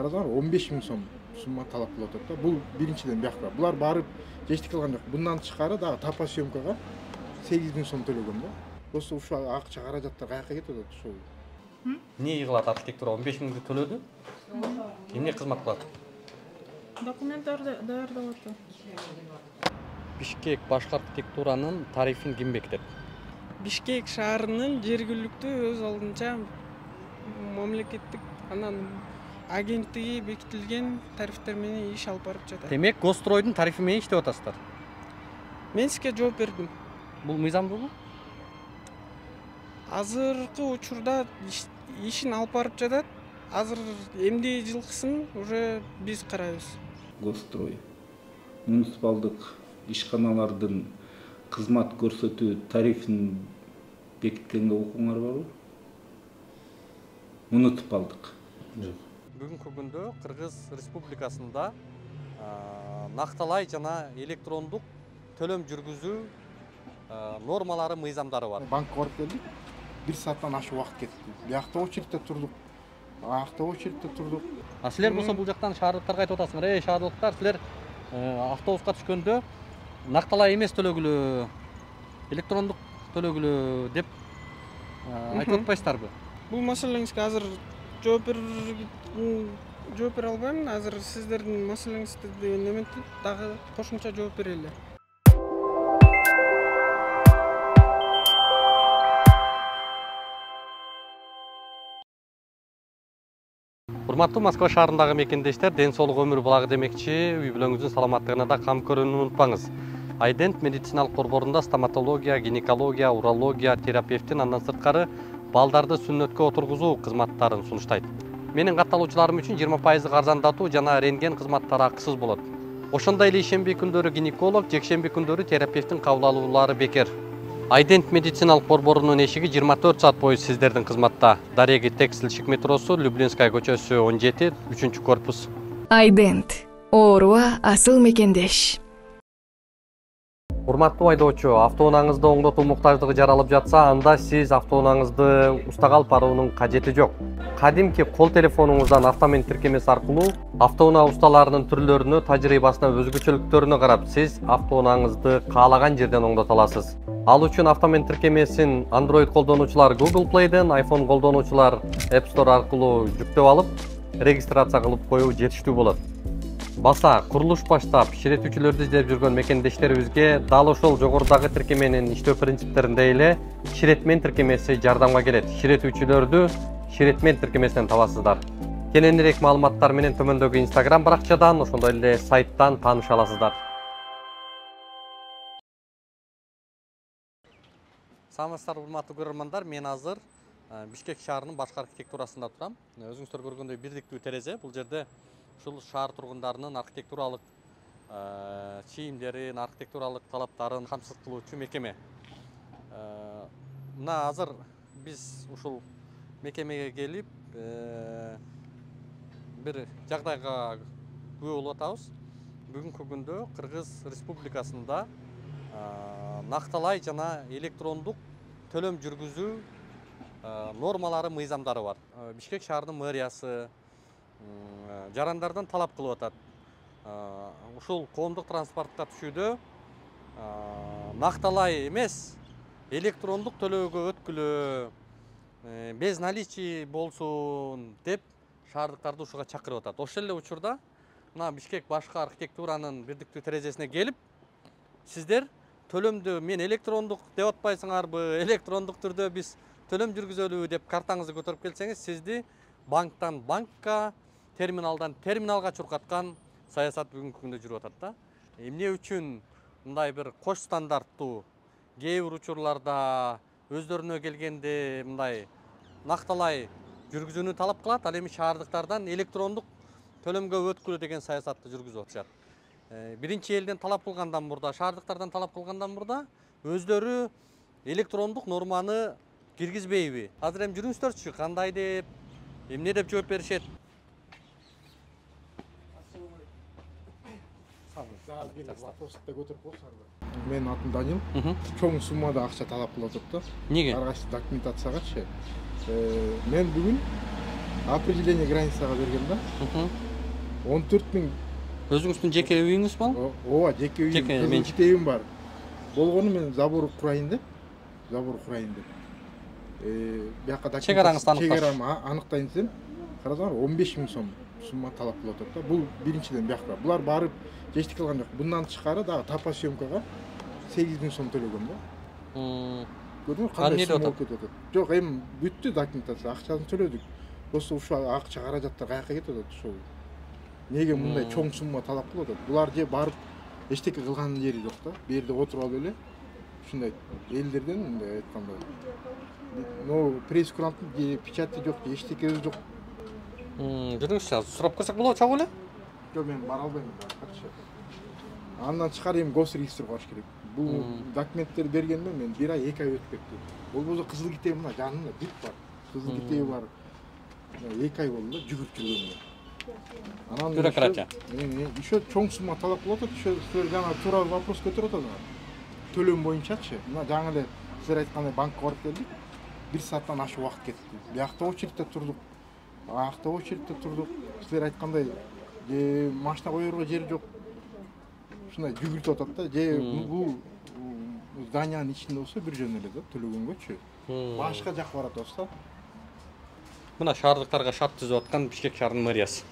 карасаңар 15.000 сом сумма талап кылып атат да. Бул биринчиден бияка. Булар барып эчтеке кылган жок. Bundan тышкары дагы топосъемкага 8.000 сом төлөгөн да. Просто ушул акча каражаттар каяка кетип атат ушул. Эмне кылат архитектура 15.000 төлөдү? Эмне кызмат кылат? Документтарды даярдап атат. Бишкек башкы архитектуранын тарифин ким бекитет? Бишкек шаарынын жергиликтүү өз алдынча мамлекеттик анан агенттиги бекитилген тарифтер менен иш алып барып жатат. Демек, Гостройдун тарифи менен иштеп атасыздар. Мен сизге жооп бердим. Бул мыйзамдуубу? Азыркы учурда ишин алып барып жатат. Азыр эмне жылкысын уже биз карайбыз. Гострой муниципалдык ишканалардын кызмат көрсөтүү тарифин бекиткенге укуңар барбы? Муниципалдык. Бүгүнкү күндө Кыргыз Республикасында накталай жана электрондук төлөм жүргүзүү нормалары, мыйзамдары бар. Банкка барып келдик. 1 сааттан ашык убакыт кетти. Биякта очередте турдук. Акта очередте турдук. Силер болсо бул жактан шаардыктарга айтып атасыңар, эй шаардыктар, силер автобуска түшкөндө накталай эмес төлөгүлө, электрондук төлөгүлө деп айтып атпайсыздарбы? Бул маселеңизге азыр жооп бере албайм. Азыр сиздердин маселеңизди неметип дагы кошумча жооп берели. Урматтуу Москва шаарындагы мекендештер, ден соолук өмүр булагы демекчи, үй бүлөңүздүн саламаттыгына да кам көрүүнү унутпаңыз. Айдент медициналык борборунда стоматология, гинекология, урология, терапевтин андан сырткары балдарды сүннөткө отургузуу кызматтарын сунуштайт. Менин катталуучуларым үчүн 20% арзандатуу жана рентген кызматтары акысыз болот. Ошондой эле ишемби күндөрү гинеколог, жекшемби күндөрү терапевтин кабыл алуулары бекер. Айдент медициналык борборунун эшиги 24 саат бою сиздердин кызматта. Дареги текстилшик метросу, Люблинская көчөсү 17, 3-корпус. Айдент. Ооруга асыл мекендеш. Урматтуу айдоочу, автоунааңызды оңдотуу муктаждыгы жаралып жатса, анда сиз автоунааңызды устага алып баруунун кажети жок. Кадимки кол телефонуңуздан автомент тиркемеси аркылуу автоунаа усталарынын түрлөрүнө, тажрыйбасына, өзгөчөлүктөрүнө карап, сиз автоунааңызды каалаган жерден оңдото аласыз. Ал үчүн автомент тиркемесин Android колдонуучулар Google Play'ден, iPhone колдонуучулар App Store аркылуу жүктөп алып, регистрация кылып коюу жетиштүү болот. Баса, курулуш баштап, ширетүүчүлөрдү издеп жүргөн мекендештерибизге дал ошол жогорудагы тиркеменин иштөө принциптериндей эле ширетмен тиркемеси жардамга келет. Ширетүүчүлөрдү ширетмен тиркемесинен табасыздар. Кененирээк маалыматтар менен төмөндөгү Instagram баракчадан, ошондой эле сайттан тааныша аласыздар. Саламатсыздар, урматтуу көрөрмандар, мен азыр Бишкек шаарынын башкы архитектурасында турам. Өзүңүздөр көргөндөй бирдиктүү терезе. Бул жерде ушул шаар тургундарынын архитектуралык чийимдерин, архитектуралык талаптарын камсыз кылуучу мекеме. Мына азыр биз ушул мекемеге келип бир жагдайга күбө болуп атабыз. Бүгүнкү күндө Кыргыз Республикасында накталай жана электрондук төлөм жүргүзүү нормалары, мыйзамдары бар. Бишкек шаарынын мэриясы жарандардан талап кылып атат. Ушул коомдук транспортко түшүүдө накталай эмес, электрондук төлөөгө өткүлөө, без наличий болсун деп шаардыктарды ушуга чакырып атат. Ошол эле учурда мына Бишкек башкы архитектуранын бирдиктүү терезесине келип, сиздер төлөмдү мен электрондук деп атпайсыңарбы, электрондук түрдө биз төлөм жүргүзөлү деп картаңызды көтөрүп келсеңиз, сизди банктан банкка, терминалдан терминалга чуркаткан саясат бүгүнкү күндө жүрүп атат да. Эмне үчүн мындай бир кош стандарттуу кээ бир учурларда өздөрүнө келгенде мындай накталай жүргүзүүнү талап кылат, ал эми шаардыктардан электрондук төлөмгө өткүлө деген саясатты жүргүзүп атышат. Биринчи элден талап кылгандан мурда, шаардыктардан талап кылгандан мурда өздөрү электрондук норманы киргизбейби? Азыр эми жүрүңүздөрчү, кандай деп, эмне деп жооп беришет? Вопросты көтөрүп коесуңарбы? Менин атым Данил. Чоң суммада акча талап кылып атат да. Неге? Ар кайсы документациягачы. Мен бүгүн определение границага берген да. 14.000. Өзүңүздүн жеке үйүңүз болбу? Ооба, жеке үйүм, Жеке кызыл китебим бар. Болгону мен забор курайын деп. Бияка да Чек араңызды аныкташ. Чек арам аныктайын десем, карасаңар 15.000 сом сумма талап кылып атат да. Бул биринчиден бияка. Булар барып эчтеке кылган жок. Bundan тышкары дагы топосъемкага 8.000 сом төлөгөм да. Көрдүңбү кандай сумма болуп кетип атат. Жок, эми бүттү документация, акчасын төлөдүк. Просто ушул акча каражаттар каяка кетип атат ушул. Неге мындай чоң сумма талап кылып атат? Булар же барып эчтеке кылган жери жок да. Бу жерде отуруп алып эле ушундай элдерден мындай айтканда но пресс-куранттын же печати жок, же эчтекеси жок. Жүрүңүзчү, сурап көрсөк болобу чогуу эле? Жок, мен бара албайм. Андан тышкары эми госрегистрге барыш керек. Бул документтерди бергенде мен 1 ай 2 ай өтүп кетти. Болбосо кызыл китеби мына жанында бүт бар. Кызыл китеби бар. 2 ай болду да жүгүрүп жүргөнүмө. Анан Бюрократия. Еще чоң сумма талап кылып атат. Еще силер жана туура вопрос көтөрүп атасыңар. Төлөм боюнчачы. Мына жаңы эле силер айткандай банкка барып келдик. 1 сааттан ашык убакыт кетти. Биякта очередьте турдук. Акта очередьте турдук. Силер айткандай же машина коерго жер жок. Ушундай жүгүртүп атат да. Же бул зданиянын ичинде болсо бир жөн эле да төлөгөнгөчү. Башка жакка барат болсо. Мына шаардыктарга шарт түзүп аткан Бишкек шаарынын мэриясы.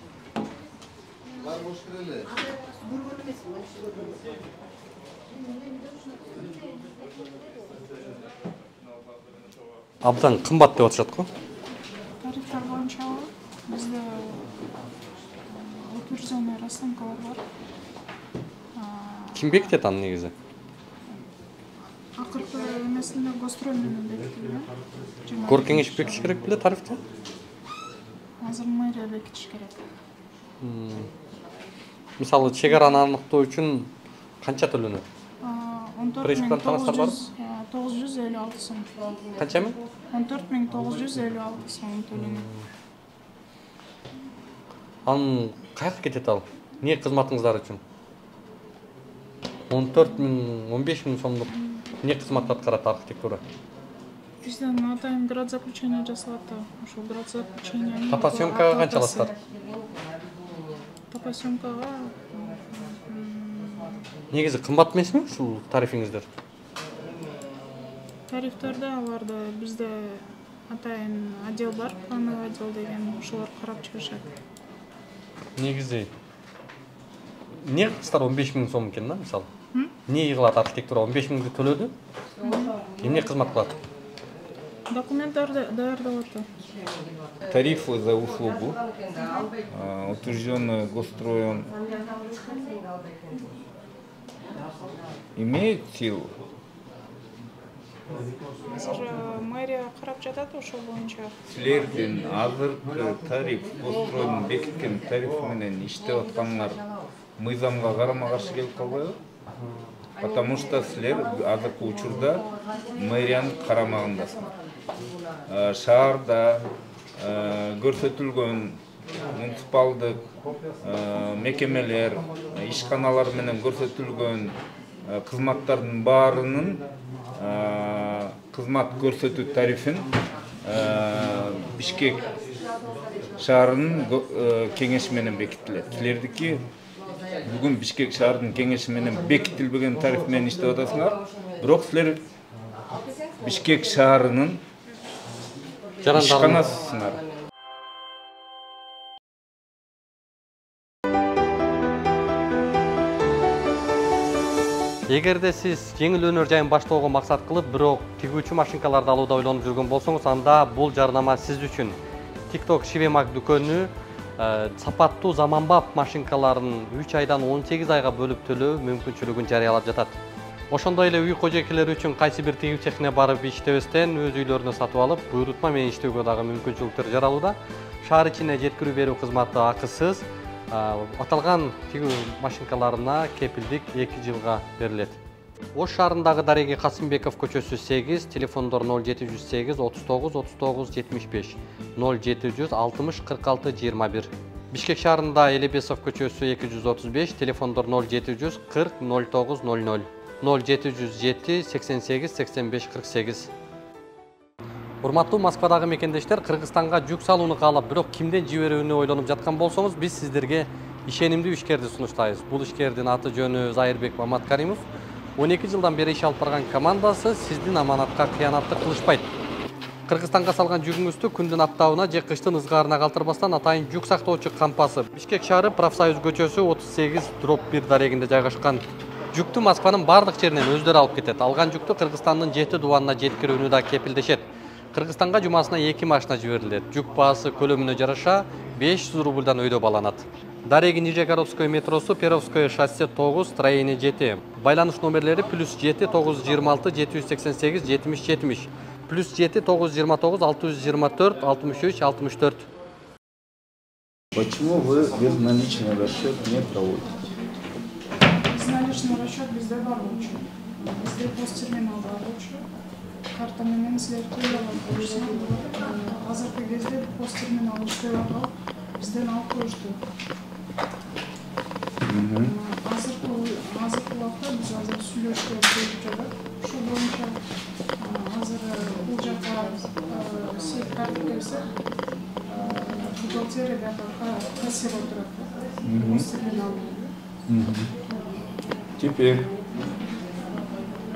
Абдан кымбат деп атышат го. Тарифтер боюнча бизде утвержденный расценкалар бар. Ким бекитет аны негизи? Акыркы эмесинде Госстрой менен бекитилген. Гор кеңеш бекитиш керек беле тарифти? Азыр мэрия бекитиш керек. Мисалы, чек араны аныктоо үчүн канча төлөнөт? 14.956 сом. Канча миң? 14.956 сом төлөнөт. Анын каяка кетет ал? Эмне кызматыңыздар үчүн? 14.000, 15.000 сомдук эмне кызмат аткарат архитектура? Бизден атайын град заключение жасалат да. Ошол град заключение. Топосъемкага канча аласыздар? Топосъемкага Негизи кымбат эмесми ушул тарифиңиздер? тарифтерде аларды бизде атайын отдел бар, плановый отдел деген, ошолор карап чыгышат. Негизи эмне кылсыздар 15.000 сом экен да, мисалы? Эмне кылат архитектура 15.000 төлөдү? Эмне кызмат кылат? Документтарды даярдап атат. Тарифы за услугу, утвержденные Госстроем, имеет силу? Азыр мэрия карап жатат ошол боюнча. Силердин азыркы тариф, Госстройдун бекиткен тарифи менен иштеп атканыңар мыйзамга карама-каршы келип калбайбы? Потому что силер азыркы учурда мэриянын карамагындасыңар. Шаарда көрсөтүлгөн муниципалдык мекемелер, ишканалар менен көрсөтүлгөн кызматтардын баарынын кызмат көрсөтүү тарифин Бишкек шаарынын кеңеши менен бекитилет. Силердики бүгүн Бишкек шаарынын кеңеши менен бекитилбеген тариф менен иштеп атасыңар, бирок силер Бишкек шаарынын ишканасысыңар. Эгерде сиз жеңил өнөр жайын баштоого максат кылып, бирок тигүүчү машинкаларды алууда ойлонуп жүргөн болсоңуз, анда бул жарнама сиз үчүн. TikTok Шивемак дүкөнү сапаттуу заманбап машинкаларын 3 айдан 18 айга бөлүп төлөө мүмкүнчүлүгүн жарыялап жатат. Ошондой эле үй кожойкелери үчүн кайсы бир тигүү цехине барып иштебестен өз үйлөрүнө сатып алып, буйрутма менен иштөөгө дагы мүмкүнчүлүктөр жаралууда. Шаар ичине жеткирүү берүү кызматы акысыз. Аталган тигүү машинкаларына кепилдик 2 жылга берилет. Ош шаарындагы Дареги Касымбеков көчөсү 8, телефондор 0708 39 39 75, 0760 46 21. Бишкек шаарында Элебесов көчөсү 235, телефондор 0740 09 00, 0707 88 85 48. Урматтуу Москвадагы мекендештер, Кыргызстанга жүк салууну каалап, бирок кимден жиберүүнү ойлонуп жаткан болсоңуз, биз сиздерге ишенимдүү ишкерди сунуштайбыз. Бул ишкердин аты жөнү Зайырбек Маматкаримов. 12 жылдан бери иш алып барган командасы сиздин аманатка кыянатты кылышпайт. Кыргызстанга салган жүгүңүздү күндүн аптабына же кыштын ызгаарына калтырбастан атайын жүк сактоочу кампасы Бишкек шаары Профсоюз көчөсү 38/1 дарегинде жайгашкан жүктү Москванын бардык жеринен өздөрү алып кетет. Алган жүктү Кыргызстандын 7 дубанына жеткирүүнү да кепилдешет. Кыргызстанга жумасына 2 машина жиберилет. Жүк баасы көлөмүнө жараша 500 рубльдан өйдө баланат. Дареги Нижегородское метросу, Перовское шоссе 9, строение 7. Байланыш номерлери +7 926 788 70 70. +7 929 624 63 64. Почему вы безналичный расчет не проводите? Безналичный расчет bizde var oluşu. Bizde postterminal var oluşu. Karta menен силер төлөп коюшсаң болот. Азыркы кезде postterminal иштеп алып, бизден алып коюшту. Азыркы убакта биз азыр сүйлөшүп жатабыз. Ушул боюнча азыр бул жака сейт карта келсе, бухгалтерия кассир отурат. Посттерминал. Теперь,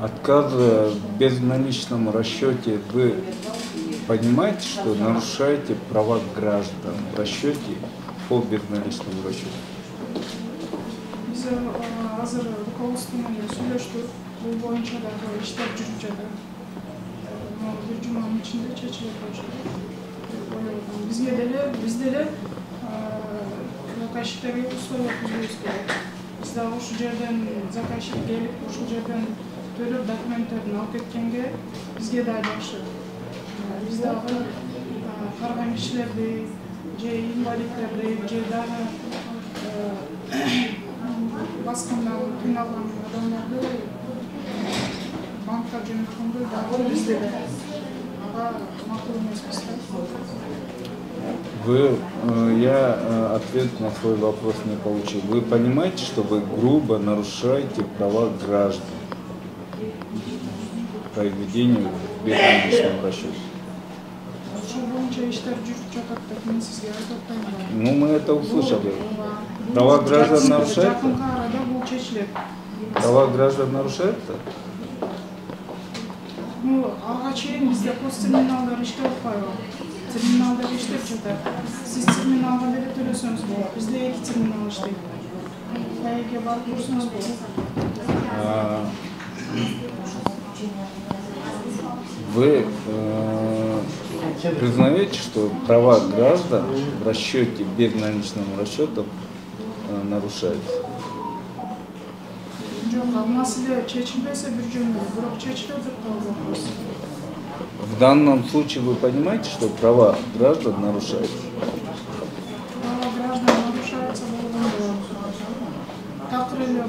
отказывая в безналичном расчете, вы понимаете, что нарушаете права граждан в расчете по безналичному расчету? Biz hazır rukovodstvo'yla söylüştük. Bu boyunca da işler жүрүп жатат. Bir cumanın içinde чечилип коюшу. Bizde de заказчиктерге условия түзүүбүз керек. Biz de ушул жерден заказчик келип, ушул жерден төлөп документтерин алып кеткенге бизге да жакшы. Biz de карган кишилерди, же инвалидтерди, же дагы баскындан кыйналган адамдарды банкка жөнөткөндө дагы бизде да макул эмеспиз. Я ответ на свой вопрос не получил. Вы понимаете, что вы грубо нарушаете права граждан по ведению безналичного расчета? Ну, мы это услышали. Права граждан нарушаются? Права граждан нарушаются? Ну, алга чейин бизде посттерминалдар иштеп атпайбы? Терминалдар иштеп жатат. Сиз терминалга деле төлөсөңүз болот. Бизде 2 терминал иштейт. Кайерге барып көрсөңүз болот. Вы признаете, что права граждан в расчете безналичным расчетом нарушаются? В данном случае вы понимаете, что права граждан нарушаются? Права граждан нарушаются.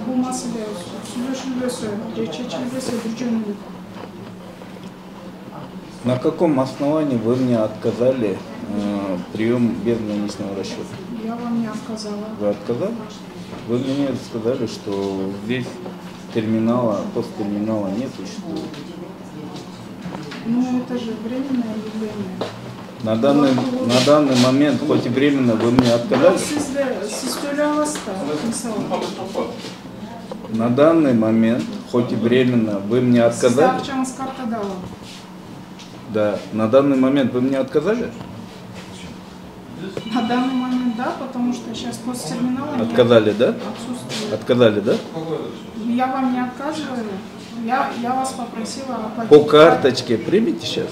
Bu mesele süйлөшүлбөсө, чечилбесе бир жөнү. На каком основании вы мне отказали прием безналичного расчета? Я вам не отказала. Вы отказали? Вы мне сказали, что здесь терминала, посттерминала не существует. Ну это же временное явление. На данный момент, хоть и временно, вы мне отказали? На данный момент, хоть и временно, вы мне отказали? Да. На данный момент вы мне отказали? На данный момент да, потому что сейчас посттерминала отказали, да? Отсутствует. Отказали, да? Я вам не отказываю. Я вас попросила оплатить. По карточке примите сейчас?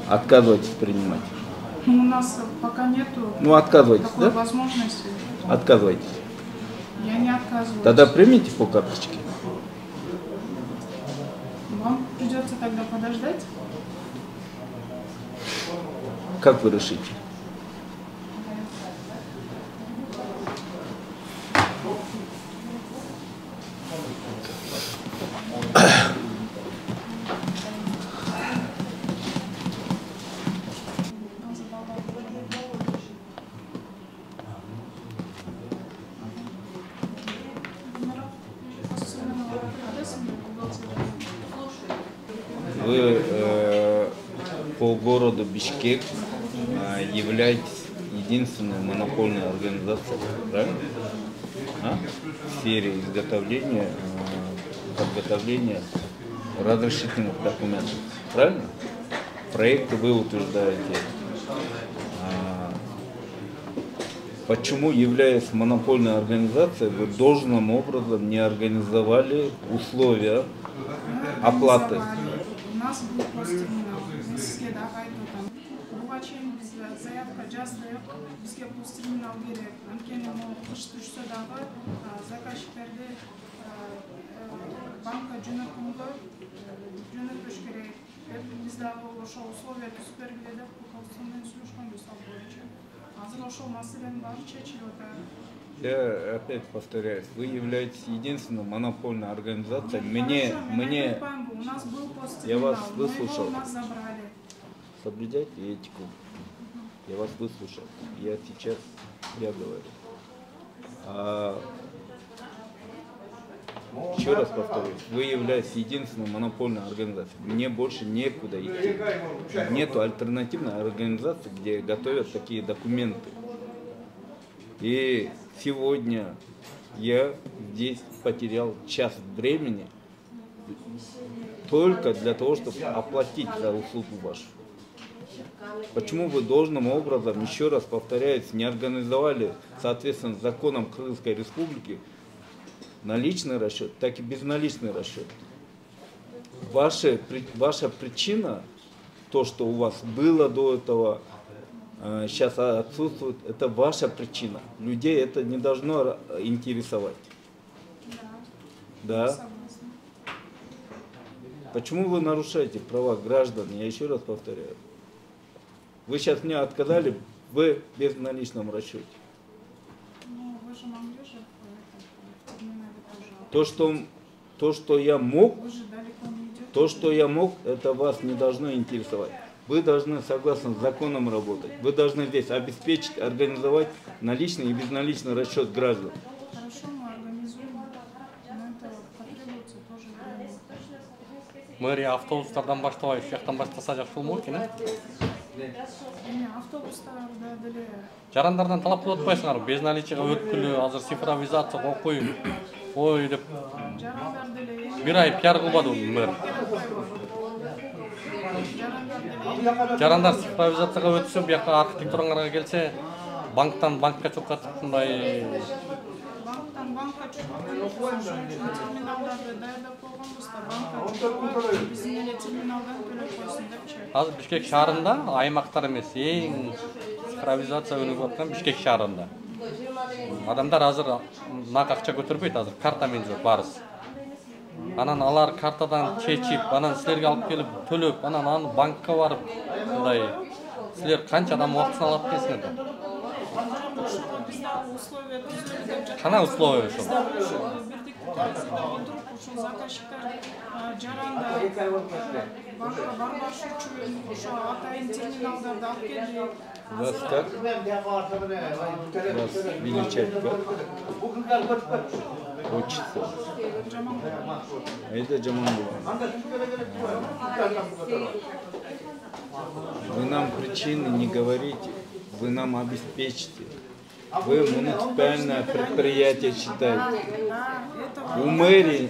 Отказывайтесь принимать. Ну, у нас пока нету отказывайтесь, такой да? возможности. Отказывайтесь. Я не отказываюсь. Тогда примите по карточке. Вам придется тогда подождать. Как вы решите? вы по городу Бишкек являетесь единственной монопольной организацией, правильно? В сфере изготовления, подготовления разрешительных документов, правильно? Проекты вы утверждаете. Почему, являясь монопольной организацией, вы должным образом не организовали условия оплаты? У нас был посттерминал. Мы сізге дағы айтып отырмын. Буга чейин биз заявка жаздык. Бизге посттерминал керек. Анткени кыш түшсө дагы заказчиктерди банкка жөнөтүш керек. Биз дагы ошол условия түзүп бергиле деп Кыргызстандан сүйлөшкөнбүз ал боюнча. Азыр ошол маселенин баары чечилип атат. Я опять повторяюсь, вы являетесь единственной монопольной организацией. Я вас выслушал. Соблюдайте этику. Я вас выслушал. Я говорю. Еще раз повторюсь, вы являетесь единственной монопольной организацией. Мне больше некуда идти. Нету альтернативной организации, где готовят такие документы. И сегодня я здесь потерял час времени только для того, чтобы оплатить за услугу вашу. Почему вы должным образом, еще раз повторяюсь, не организовали, соответственно, законом Крымской Республики, наличный расчет, так и безналичный расчет? Ваша причина, то, что у вас было до этого, сейчас отсутствует, это ваша причина. Людей это не должно интересовать. Да? Почему вы нарушаете права граждан? Я еще раз повторяю. Вы сейчас мне отказали в безналичном расчете. То, что я мог, это вас не должно интересовать. Вы должны, согласно законам, работать. Вы должны здесь обеспечить, организовать наличный и безналичный расчет граждан. Хорошо, мы организуем, но это потребуется тоже время. Мэрия автобустардан баштабай, ушул жактан баштаса жакшы болмок экен, э? Автобустарда деле жарандардан талап кылып атпайсыңарбы? Безналичига өткүлү, азыр цифровизацияга ой деп. жарандар деле Бир ай пиар кылбадыбы мэр? Жарандар цифровизацияга өтсө, бияка архитектураңарга келсе, банктан банкка чоп катып мындай банктан банкка чыгып терминалдарды даярдап койгонбуз да банкка чыгып биздин эле терминалдан төлөп койсун депчи. Азыр Бишкек шаарында аймактар эмес, эң цифровизация өнүгүп аткан Бишкек шаарында. Адамдар азыр нак акча көтөрбөйт, азыр карта менен жүрөт баарысы. Анан алар картадан чечип, анан силерге алып келип төлөп, анан аны банкка барып, мындай силер канча адам убактысын алып келсиңер да? Кана условия ошо? Ушул заказчиктер жарандар банкка барбаш үчүн ошо атайын терминалдарды алып келди. Вас как? Вас величать как? Учится. Это Джамангулова. Вы нам причины не говорите, вы нам обеспечите. Вы муниципальное предприятие считаете. У мэрии,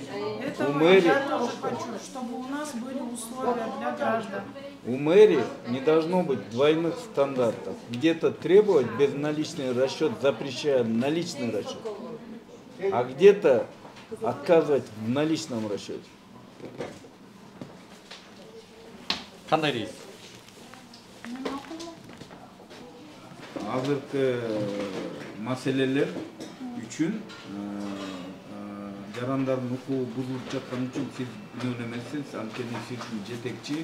чтобы у нас были условия для граждан. У мэрии не должно быть двойных стандартов. Где-то требовать безналичный расчет, запрещая наличный расчет, а где-то отказывать в наличном расчете. Кандай рейс? Азыркы маселелер үчүн жарандардын укугу бузулуп жаткан үчүн сиз күнөө эмессиз, анткени сиздин жетекчи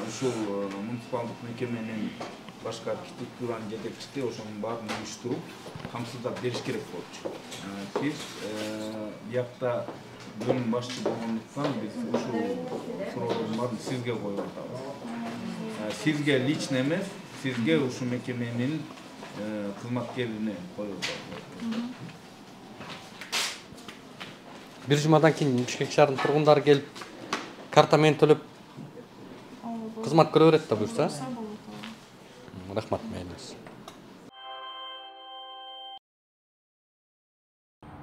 ушул муниципалдык мекеменин башка архитектуранын жетекчиси ошонун баарын уюштуруп камсыздап бериш керек болчу. Сиз биякта бөлүм башчы болгондуктан биз ушул сурооздун баарын сизге коюп атабыз. Сизге лично эмес, сизге ушул мекеменин кызматкерине коюп атабыз. Бир жумадан кийин Бишкек шаарынын тургундары келип, карта менен төлөп кызмат көрө берет да буюрса. Буюрса болот. Рахмат, мейлиңиз.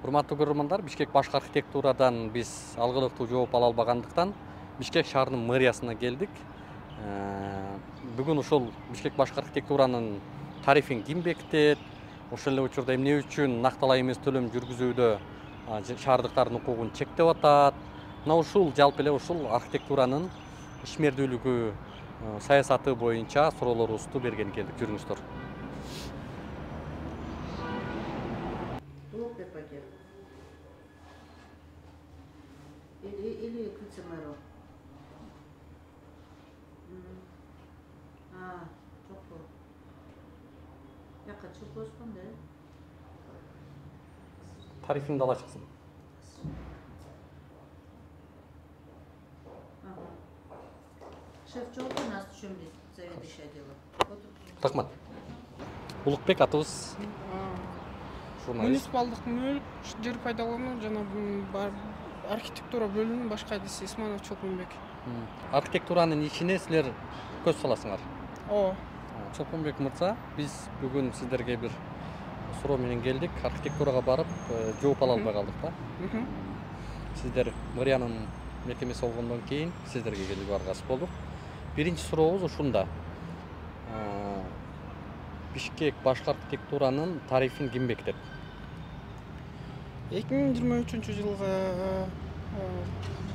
Урматтуу көрөрмандар, Бишкек башкы архитектурадан биз алгылыктуу жооп ала албагандыктан Бишкек шаарынын мэриясына келдик. Бүгүн ушул Бишкек башкы архитектуранын тарифин ким бекитет, ошол эле учурда эмне үчүн накталай эмес төлөм жүргүзүүдө шаардыктардын укугун чектеп атат. Мына ушул жалпы эле ушул архитектуранын ишмердүүлүгү саясаты боюнча суроолорубузду берген келдик. Жүрүңүздөр. Или Кыцымару. Çok bu. Ya kaçı bozkun da? Тарифинди ала чыксын. Шеф çok у нас чем здесь заведующее дело. Рахмат. Улукбек атыбыз журналист. Муниципалдык мүлк, жер пайдалануу жана архитектура бөлүмүнүн башкы адиси Исманов Чолпонбек. Архитектуранын ичине силер көз саласыңар. Ооба. Чолпонбек мырза, биз бүгүн сиздерге бир суроо менен келдик. Архитектурага барып, жооп ала албай калдык да. Сиздер мэриянын мекемеси болгондон кийин сиздерге келип баргасы болдук. Биринчи сурообуз ушунда. Бишкек башкы архитектуранын тарифин ким бекитет? 2023-жылга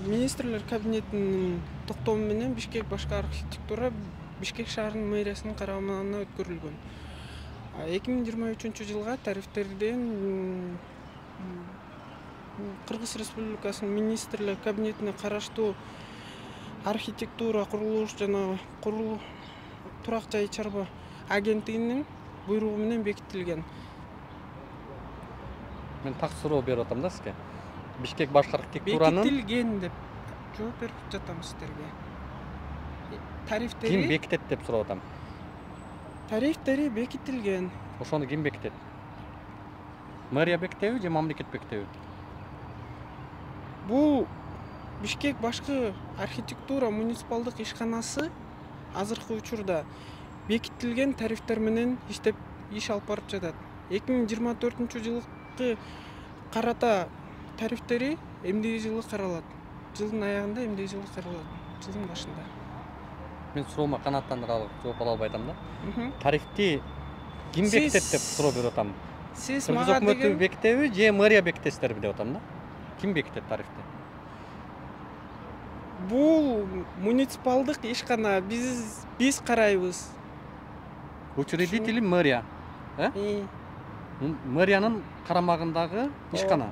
министрлер кабинетинин токтому менен Бишкек башкы архитектура Бишкек шаарынын мэриясынын карамагына өткөрүлгөн. 2023-жылга тарифтерден Кыргыз Республикасынын министрлер кабинетине караштуу архитектура, курулуш жана турак жай чарба агенттигинин буйругу менен бекитилген. Мен так суроо берип атам да сизге. Бишкек башкы архитектуранын бекитилген деп жооп берип жатам сиздерге. Тарифтери ким бекитет деп сурап атам. Тарифтери бекитилген. Ошону ким бекитет? Мэрия бекитеби же мамлекет бекитеби? Бул Бишкек башкы архитектура муниципалдык ишканасы азыркы учурда бекитилген тарифтер менен иштеп иш алып барып жатат. 2024-жылкы карата тарифтери эмдиги жылы каралат. Жылдын аягында эмдиги жылы каралат. Жылдын башында. Мен суроома канааттандыра жооп ала албай атам да. Тарифти ким бекитет деп суроо берип атам. Сиз Кыргыз мага өкмөтү деген бекитеби же мэрия бекитесиздерби деп атам да. Ким бекитет тарифти? бул муниципалдык ишкана биз карайбыз. Учредители мэрия. Мэриянын карамагындагы ишкана.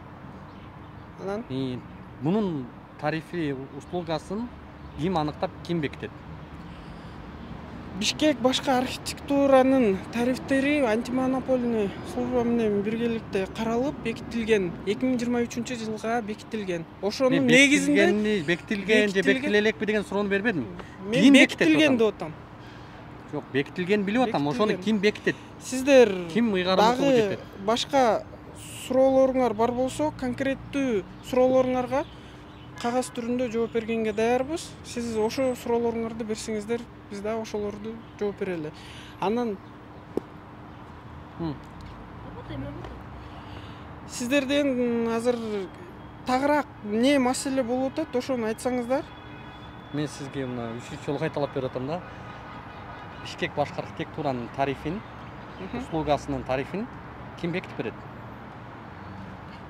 Анан Мунун тарифи услугасын ким аныктап, ким бекитет? Бишкек башкы архитектуранын тарифтери антимонополный служба менен биргеликте каралып бекитилген. 2023-жылга бекитилген. Ошонун негизинде бекитилген же бекитиле элекпи деген суроону бербедим. Мен бекитилген деп атам. Жок, бекитилген билип атам. Ошону ким бекитет? Сиздер Ким ыйгарым дагы башка суроолоруңар бар болсо, конкреттүү суроолоруңарга кагаз түрүндө жооп бергенге даярбыз. Сиз ошо суроолоруңарды берсеңиздер, биз да ошолорду жооп берели. Анан сиздерден азыр тагыраак эмне маселе болуп атат, ошону айтсаңыздар. Мен сизге мына 3 жолу кайталап берип атам да. Бишкек башкы архитектуранын тарифин, услугасынын тарифин ким бекитип берет?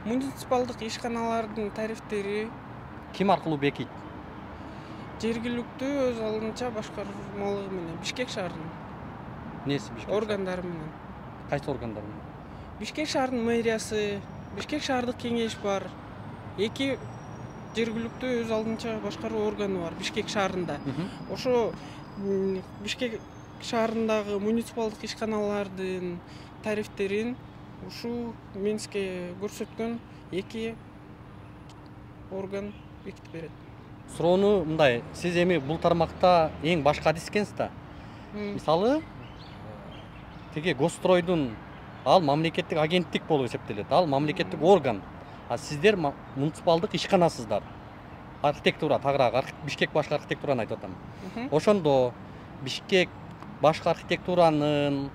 Муниципалдык ишканалардын тарифтери Ким аркылуу бекит? жергиликтүү өз алдынча башкармалыгы менен Бишкек шаарынын Несі Бишкек? органдары менен. Кайсы органдар менен? Бишкек шаарынын мэриясы, Бишкек шаардык кеңеш бар. Эки жергиликтүү өз алдынча башкаруу органы бар Бишкек шаарында. Ошо Бишкек шаарындагы муниципалдык ишканалардын тарифтерин ушул мен сизге көрсөткөн эки орган бекитип берет. Суроону мындай, сиз эми бул тармакта эң башка адис экенсиз да. Мисалы, тиги Госстройдун ал мамлекеттик агенттик болуп эсептелет, ал мамлекеттик орган. А сиздер муниципалдык ишканасыздар. архитектура тагыраагы Бишкек башкы архитектураны айтып атам. Ошондо Бишкек башкы архитектуранын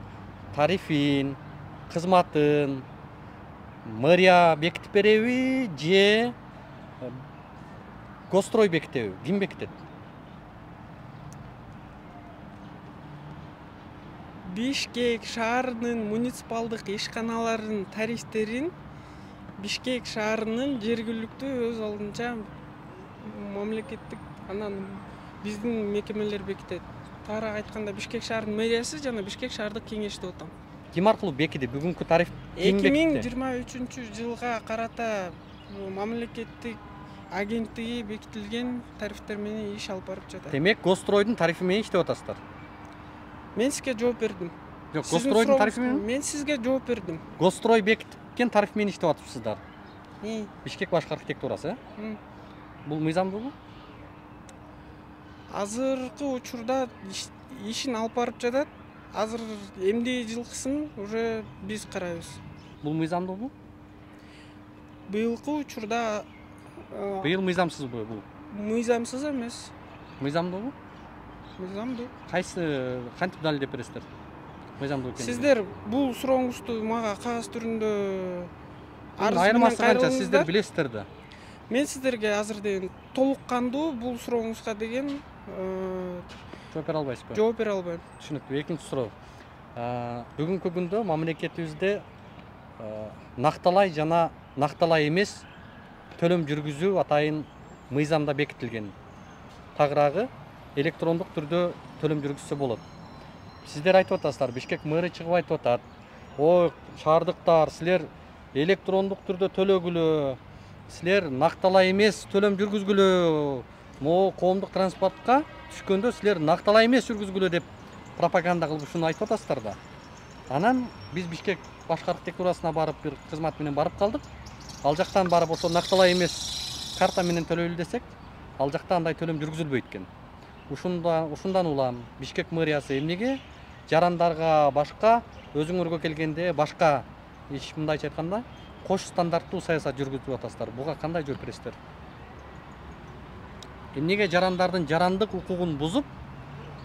тарифин, кызматын мэрия бекитип береби же Госстрой бекитеби? Ким бекитет? Бишкек шаарынын муниципалдык ишканаларынын тарифтерин Бишкек шаарынын жергиликтүү өз алдынча мамлекеттик анан биздин мекемелер бекитет. Тагыраак айтканда Бишкек шаарынын мэриясы жана Бишкек шаардык кеңеши деп атам. Ким аркылуу бекиди? Бүгүнкү тариф ким бекитти? 2023-жылга карата мамлекеттик агенттиги бекитилген тарифтер менен иш алып барып жатат. Демек, Госстройдун тарифи менен иштеп атасыздар. Мен сизге жооп бердим. Жок, Госстройдун тарифи менен? Мен сизге жооп бердим. Госстрой бекиткен тариф менен иштеп атыпсыздар. Бишкек башкы архитектурасы, бул мыйзамдуубу? Азыркы учурда ишин алып барып жатат. Азыр эмне жылкысын уже биз карайбыз. Бул мыйзамдуубу? Быйылкы учурда Быйыл мыйзамсызбы бул? Мыйзамсыз эмес. Мыйзамдуубу? Мыйзамдуу. Кайсы кантип далилдеп бересиздер? Мыйзамдуу экенин. Сиздер бул сурооңузду мага кагаз түрүндө айырмасы канча сиздер билесиздер да. Мен сиздерге азырден толук кандуу бул сурооңузга деген жооп бере албайсызбы? Жооп бере албайм. Түшүнүктүү. Экинчи суроо. Бүгүнкү күндө мамлекетибизде накталай жана накталай эмес төлөм жүргүзүү атайын мыйзамда бекитилген. Тагыраагы электрондук түрдө төлөм жүргүзсө болот. Сиздер айтып атасыздар, Бишкек мэрі чыгып айтып атат. Ой, шаардыктар, силер электрондук түрдө төлөгүлө, силер накталай эмес төлөм жүргүзгүлө, могу коомдук транспортко түшкөндө силер накталай эмес жүргүзгүлө деп пропаганда кылып ушуну айтып атасыздар да. Анан биз Бишкек башкы архитектурасына барып бир кызмат менен барып калдык. Ал жактан барып ошо накталай эмес карта менен төлөйлү десек, ал жакта андай төлөм жүргүзүлбөйт экен. Ушундан улам Бишкек мэриясы эмнеге жарандарга башка, өзүңөргө келгенде башка иш, мындайча айтканда, кош стандарттуу саясат жүргүзүп атасыздар. Буга кандай жооп бересиздер? Эмнеге жарандардын жарандык укугун бузуп,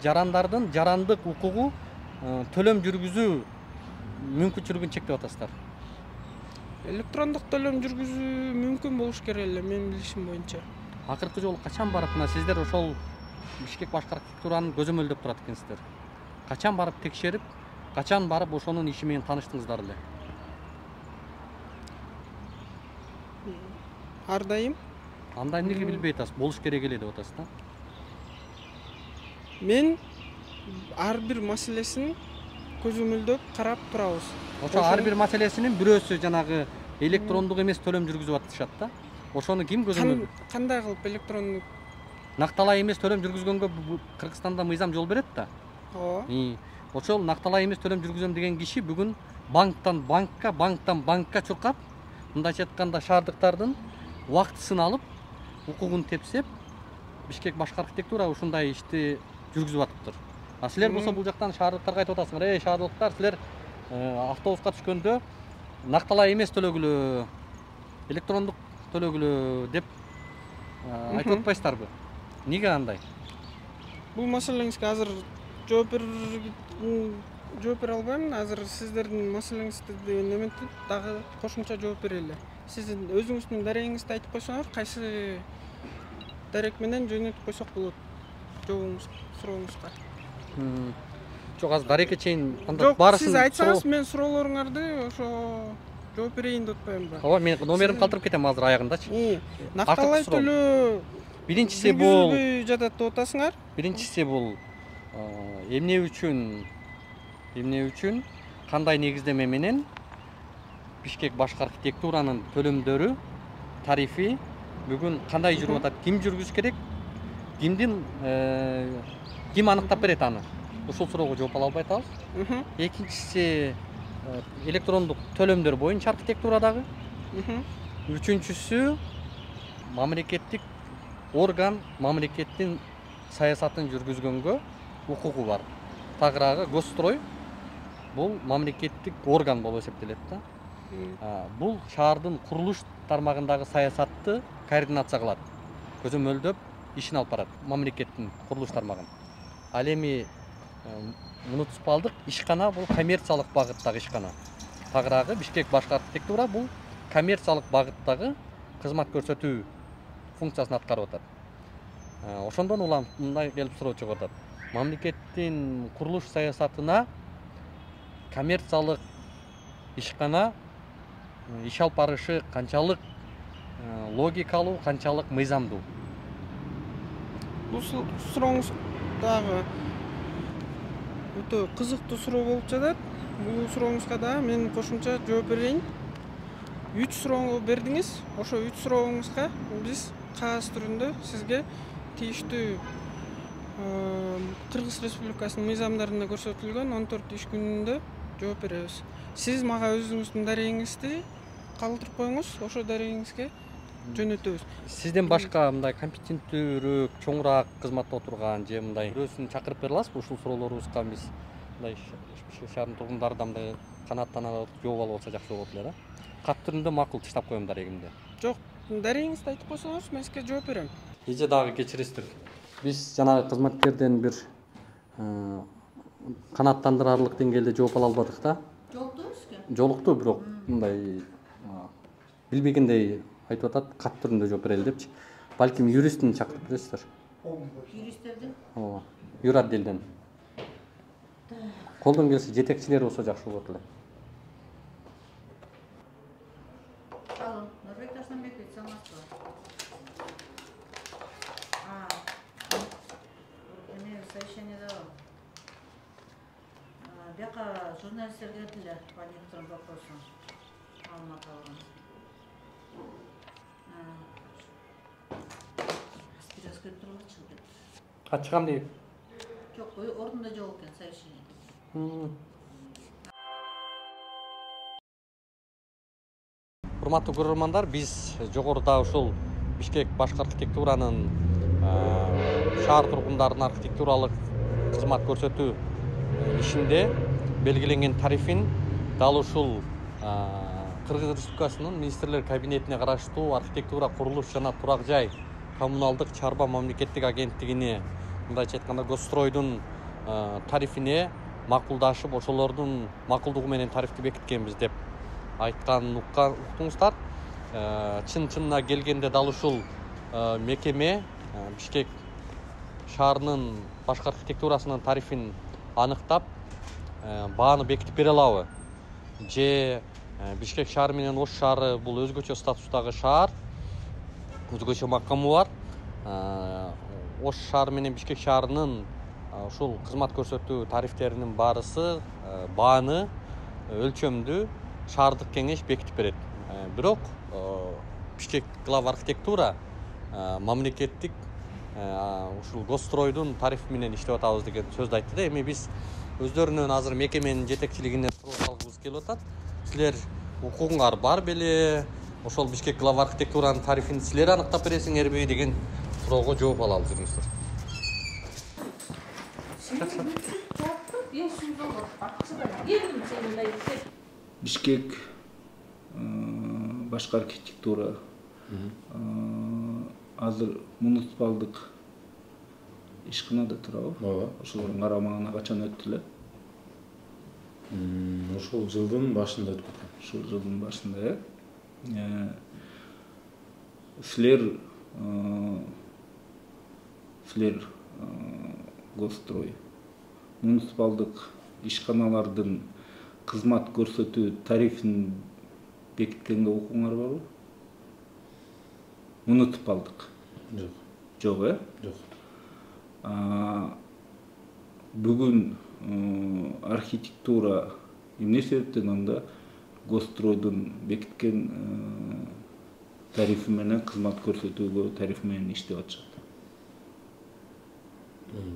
жарандардын жарандык укугу төлөм жүргүзүү мүмкүнчүлүгүн чектеп атасыздар? Электрондук төлөм жүргүзүү мүмкүн болуш керек эле, менин билишим боюнча. Акыркы жолу качан барып, сиздер ошол Бишкек башкы архитектураны көзөмөлдөп турат экенсиздер. Качан барып текшерип, качан барып ошонун иши менен тааныштыңыздар эле? Ар дайым. Анда эмнеге билбей атасыз? Болуш керек эле деп атасыз да? Мен ар бир маселесин көзөмөлдөп карап турабыз. Ошо ар бир маселесинин бирөөсү жанагы электрондук эмес төлөм жүргүзүп атышат да. Ошону ким көзөмөлдөп? Кандай кылып электрондук? Накталай эмес төлөм жүргүзгөнгө Кыргызстанда мыйзам жол берет да. Ооба. Ошол накталай эмес төлөм жүргүзөм деген киши бүгүн банктан банкка, банктан банкка чуркап, мындайча айтканда шаардыктардын убактысын алып, укугун тепсеп, Бишкек башкы архитектура ушундай ишти жүргүзүп атыптыр. А силер болсо бул жактан шаардыктарга айтып атасыңар, эй шаардыктар, силер автобуска түшкөндө накталай эмес төлөгүлө, электрондук төлөгүлө деп айтып атпайсыздарбы? Неге андай? Бул маселеңизге азыр жооп бере албайм. Азыр сиздердин маселеңизди неметип дагы кошумча жооп берели. Сиздин өзүңүздүн дарегиңизди айтып койсоңор, кайсы дарек менен жөнөтүп койсок болот жообуңуз, сурооңузга. Жок, азыр дарекке чейин анда баарысын сиз айтсаңыз, мен суроолоруңарды ошо жооп берейин деп атпаймынбы? Ооба, мен номеримди калтырып кетем азыр аягындачы. Накталай төлөө биринчиси бул жатат деп атасыңар. Биринчиси бул эмне үчүн кандай негиздеме менен Бишкек башкы архитектуранын төлөмдөрү, тарифи бүгүн кандай жүрүп атат, ким жүргүзүш керек, ким аныктап берет аны? Ушул суроого жооп ала албай атабыз. Экинчиси электрондук төлөмдөр боюнча архитектурадагы. Үчүнчүсү мамлекеттик орган мамлекеттин саясатын жүргүзгөнгө укугу бар. Тагыраагы Госстрой бул мамлекеттик орган болуп эсептелет да. Бул шаардын курулуш тармагындагы саясатты координация кылат. көзөмөлдөп ишин алып барат мамлекеттин курулуш тармагын. Ал эми муниципалдык ишкана бул коммерциялык багыттагы ишкана. Тагыраагы Бишкек башкы архитектура бул коммерциялык багыттагы кызмат көрсөтүү функциясын аткарып атат. Ошондон улам мындай келип суроо чыгып атат. Мамлекеттин курулуш саясатына коммерциялык ишкана иш алып барышы канчалык логикалуу, канчалык мыйзамдуу? Бул сурооңуз дагы өтө кызыктуу суроо болуп жатат. Бул сурооңузга да мен кошумча жооп берейин. 3 суроо бердиңиз. Ошо 3 сурооңузга биз кагаз түрүндө сизге тийиштүү Кыргыз Республикасынын мыйзамдарында көрсөтүлгөн 14 иш күнүндө жооп беребиз. Сиз мага өзүңүздүн дарегиңизди калтырып коюңуз, ошо дарегиңизге жөнөтөбүз. Сизден башка мындай компетенттүүрөөк, чоңураак кызматта отурган же мындай бирөөсүн чакырып бере аласызбы? Ушул суроолорубузга биз мындай шаардын тургундары да мындай канааттана жооп алып алса жакшы болот эле да. Кат түрүндө макул тыштап коем дарегимди. Жок, дарегиңизди айтып койсоңуз мен сизге жооп берем. Эже дагы кечиресиздер. Биз жанагы кызматкерден бир канааттандырарлык деңгээлде жооп ала албадык да. Жолуктубу сизге? Жолукту, бирок мындай билбегендей айтып атат, кат түрүндө жооп берели депчи. Балким юристтин чакырып бересиздер. Юристтерди? Ооба. Юротделден. Колдон келсе жетекчилери болсо жакшы болот эле. Алло, Нурбек Таштанбекович, саламатсызбы? Эме совещаниеде бар. Бияка журналисттер келдилер по некоторым вопросам. Маалымат алган. Спирас келип тургучу деп. Качкам дейт. Жок, ордунда жок экен совещание. Урматтуу көрөрмандар, биз жогоруда ушул Бишкек башкы архитектуранын шаар тургундарынын архитектуралык кызмат көрсөтүү ишинде белгиленген тарифин дал ушул Кыргыз Республикасынын министрлер кабинетине караштуу архитектура, курулуш жана турак жай коммуналдык чарба мамлекеттик агенттигине, мындайча айтканда госстройдун тарифине макулдашып, ошолордун макулдугу менен тарифти бекиткенбиз деп айтканын уктуңуздар. Чын-чынына келгенде дал ушул мекеме Бишкек шаарынын башкы архитектурасынын тарифин аныктап, бааны бекитип бере алабы? Же Бишкек шаары менен Ош шаары бул өзгөчө статустагы шаар, өзгөчө макамы бар. Ош шаары менен Бишкек шаарынын ушул кызмат көрсөтүү тарифтеринин баарысы бааны өлчөмдүү шаардык кеңеш бекитип берет. Бирок Бишкек глава архитектура мамлекеттик ушул госстройдун тарифи менен иштеп атабыз деген сөздү айтты да. Эми биз өздөрүнөн азыр мекеменин жетекчилигине суроо салгыбыз келип атат. Силер укугуңар бар беле? Ошол Бишкек глава архитектуранын тарифин силер аныктап бересиңерби деген суроого жооп алалы жүрүңүздөр. Бишкек башкы архитектура азыр муниципалдык ишканада турабы? Ооба. Ошолордун карамагына качан өттү эле? Ошол жылдын башында өтүп кеткен. Ушул жылдын башында, силер госстрой муниципалдык ишканалардын кызмат көрсөтүү тарифин бекиткенге укуңар барбы? Муниципалдык. Жок. Жок, Жок. Бүгүн архитектура эмне себептен анда госстройдун бекиткен тарифи менен кызмат көрсөтүүгө тарифи менен иштеп атышат?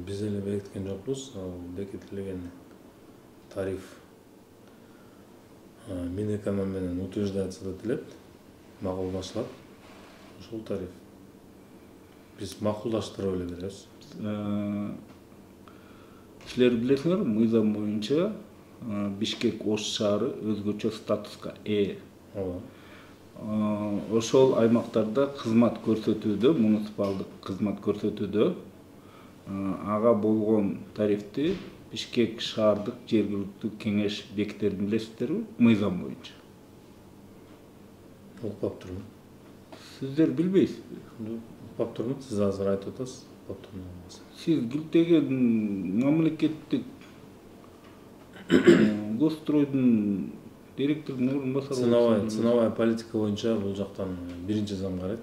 Биз эле бекиткен жокпуз. Ал бекитилген тариф Минэконом менен утверждаться этилет, макулдашылат. Ошол тариф. Биз макулдаштырып эле беребиз. Силер билесиңерби, мыйзам боюнча Бишкек Ош шаары өзгөчө статуска ээ. Ооба. ошол аймактарда кызмат көрсөтүүдө, муниципалдык кызмат көрсөтүүдө ага болгон тарифти Бишкек шаардык жергиликтүү кеңеш бекиттерин билесиздерби? Мыйзам боюнча. Укпап турмун. Сиздер билбейсизби? Укпап турмун. Сиз азыр айтып атасыз. Укпап турмун. Сиз килтеген мамлекеттик госстройдун директордун орун басары. Ценовая политика боюнча бул жактан биринчи зам карайт.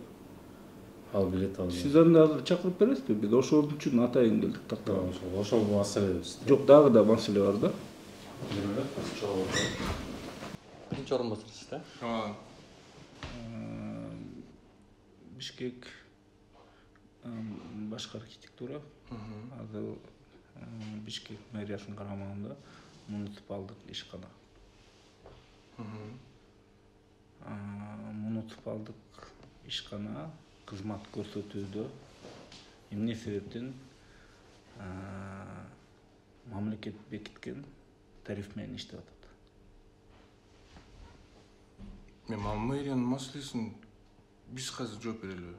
Ал билет ал. Сиз анда азыр чакырып бересизби? Биз ошол үчүн атайын келдик тактабыз. Ошол маселебиз. Жок, дагы да маселе бар да. Биринчи орун басарсыз да? Бишкек башкы архитектура. Азыр Бишкек мэриясынын карамагында муниципалдык ишкана. Муниципалдык ишкана кызмат көрсөтүүдө эмне себептен мамлекет бекиткен тариф менен иштеп атат. Мен мэриянын маселесин биз азыр жооп берелиби?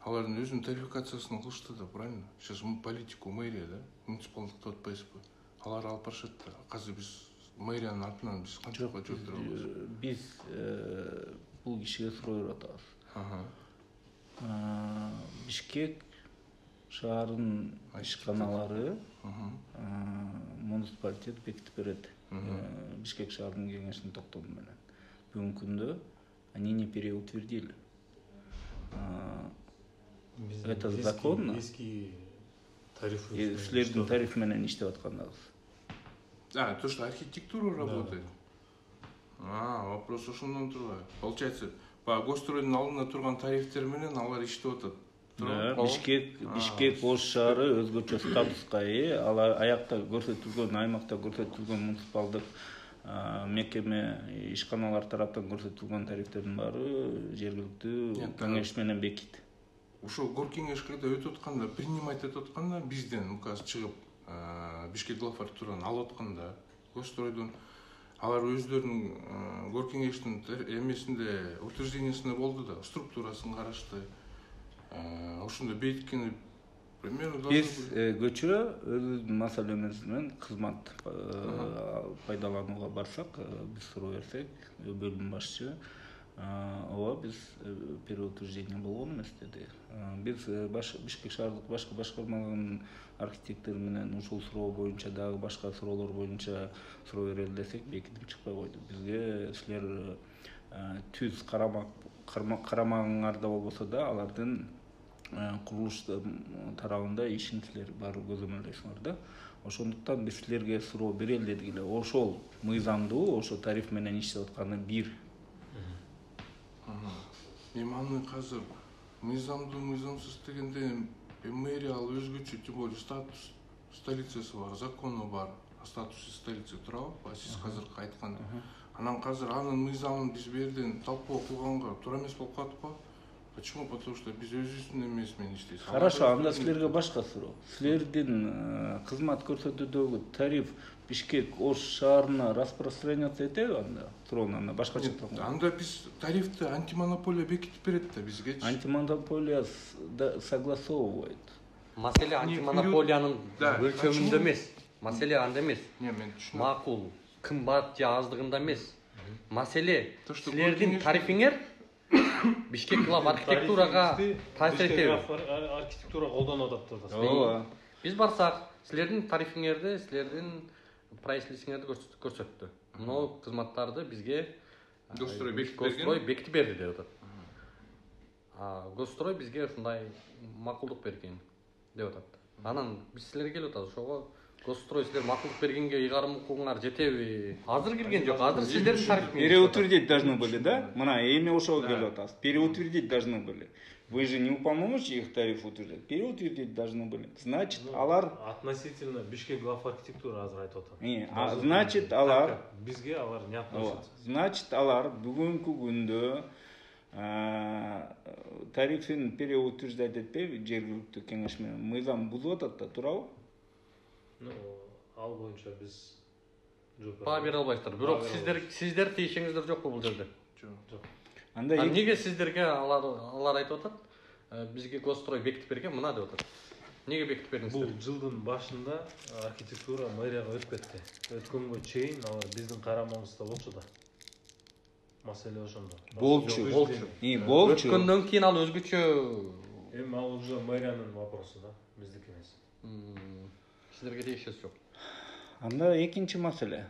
Алардын өзүнүн тарификациясын кылышты да, правильно? Сейчас политику мэрия да, муниципалдык деп атпайсызбы? Алар алып барышат да. Азыр биз мэриянын артынан биз канчалыкка жооп бере алабыз? Биз бул кишиге суроо берип атабыз. Бишкек шаарынын ишканалары муниципалитет бекитип берет. Бишкек шаарынын кеңешинин токтому менен. Бүгүнкү күндө они не переутвердили. Это законно. Эски тарифы. Силердин тариф менен иштеп аткандагыз. То, что архитектура работает. Вопрос ошондон турбайбы? Получается, по госстройдун алдында турган тарифтер менен алар иштеп атат. Бишкек ош шаары өзгөчө статуска ээ. Алар аякта көрсөтүлгөн, аймакта көрсөтүлгөн муниципалдык мекеме ишканалар тараптан көрсөтүлгөн тарифтердин баары жергиликтүү кеңеш менен бекит. Ошо гор кеңеш когда өтүп атканда, принимать этип атканда бизден указ чыгып, Бишкек глав архитектураны алып атканда, госстройдун алар өздөрүнүн гор кеңештин эмесинде утверждениясында болду да, структурасын карашты. Ошондо бекиткени примерно биз көчө өзүбүздүн маселебиз менен кызмат пайдаланууга барсак, биз суроо берсек, бөлүм башчы ооба биз переутверждение болгон эмес деди. Биз Бишкек шаардык башкы башкармалыгынын архитектор менен ушул суроо боюнча дагы башка суроолор боюнча суроо берели десек, бекитип чыкпай койду. Бизге силер түз карамагыңарда болбосо да, алардын курулуш тарабында ишин силер баары көзөмөлдөйсүңөр да. Ошондуктан биз силерге суроо берели дедик эле. Ошол мыйзамдуу, ошо тариф менен иштеп атканы бир. Эми аны азыр мыйзамдуу мыйзамсыз дегенде мэрия ал өзгөчө, тем более статус столицасы бар, закону бар. Статусы столицы турабы? Сиз азыр айткан. Анан азыр анын мыйзамын биз бул жерден талкуу кылганга туура эмес болуп калат. Почему? Потому что биз өзүбүздүн эмес менен иштейбиз. Хорошо, анда силерге башка суроо. Силердин кызмат көрсөтүүдөгү тариф Бишкек ош шаарына распространяться этеби анда? Суроону анда башкача айтканда. Анда биз тарифти антимонополия бекитип берет да бизге. Антимонополия согласовывает. Маселе антимонополиянын өлчөмүндө эмес. Маселе анда эмес. Мен түшүнөм. Макул, кымбат же аздыгында эмес. Маселе силердин тарифиңер Бишкек глав архитектурага таасир этеби? Архитектура колдонуп атат. Ооба. Биз барсак, силердин тарифиңерди, силердин прайс-листиңерди көрсөттү. Мына кызматтарды бизге Госстрой бекитип берди деп атат. Госстрой бизге ушундай макулдук берген деп атат. Анан биз силерге келип атабыз, ошого Госстрой силер макулдук бергенге ыйгарым укугуңар жетеби? Азыр кирген жок, азыр сиздердин тарифиңер. Переутвердить должны были, да? Мына эми ошого келип атабыз. Переутвердить должны были. Вы же не уполномочили их тариф утверждать. Переутвердить должны были. Значит, алар относительно Бишкек глав архитектура азыр айтып атат. Значит, алар бизге алар не относится. Значит, алар бүгүнкү күндө тарифин переутверждать этпейби жергиликтүү кеңеш менен мыйзам бузуп атат да, туурабы? Ал боюнча биз баа бере албайсыздар. Бирок сиздер тийишиңиздер жокпу бул жерде? Жок. Анда Неге сіздерге алар айтып атат? Бізге Госстрой бекітіп берген мына деп атат. Неге бекітіп бердіңіздер? Бұл жылдың башында архитектура мэрияға өтіп кетті. Өткенге чейин алар биздин карамагыбызда болчу да. Маселе ошондо. Болчу. Өткөндөн кийин ал өзгөчө. Эми ал уже мэриянын вопросу да, биздики эмес. Сіздерге тиешеси жок. Анда экинчи маселе.